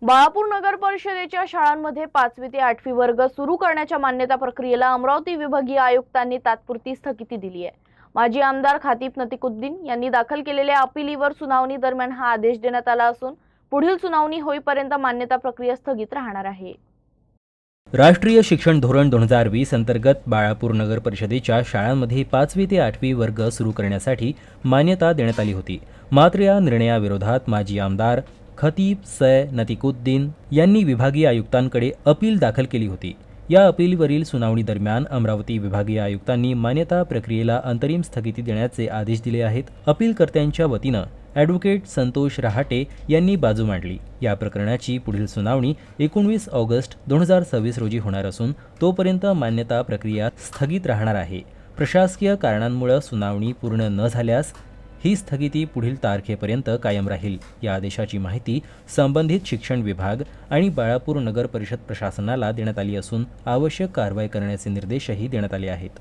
बाळापूर नगर परिषदेच्या शाळांमध्ये 5वी ते 8वी वर्ग सुरू करण्याच्या मान्यता प्रक्रियेला अमरावती विभागीय आयुक्तांनी तात्पुरती स्थगिती दिली आहे। माजी आमदार खातीब नतीकुद्दीन यांनी दाखल केलेल्या अपीलीवर सुनावणी दरम्यान हा आदेश देण्यात आला असून पुढील सुनावणी होईपर्यंत मान्यता प्रक्रिया स्थगित राहणार आहे। राष्ट्रीय शिक्षण धोरण 2020 अंतर्गत बाळापूर नगर परिषदेच्या शाळांमध्ये 5वी ते 8वी वर्ग सुरू करण्यासाठी मान्यता देण्यात आली होती। मात्र या निर्णयाविरोधात माजी आमदार खतीब नतीकुद्दीन यांनी विभागीय आयुक्तांकडे अपील दाखल केली होती। या अपीलवरील सुनावणी दरम्यान अमरावती विभागीय आयुक्तांनी मान्यता प्रक्रियेला अंतरिम स्थगिती देण्याचे आदेश दिले आहेत। अपीलकर्त्यांच्या वतीनं ॲडव्होकेट संतोष रहाटे यांनी बाजू मांडली। या प्रकरणाची पुढील सुनावणी 19 ऑगस्ट 2026 रोजी होणार असून तोपर्यंत मान्यता प्रक्रिया स्थगित राहणार आहे। प्रशासकीय कारणांमुळे सुनावणी पूर्ण न झाल्यास ही स्थगिती पुढील तारखेपर्यंत कायम राहील। या आदेशाची माहिती संबंधित शिक्षण विभाग आणि बाळापूर नगर परिषद प्रशासनाला देण्यात आली असून आवश्यक कारवाई करण्याचे निर्देशही देण्यात आले आहेत।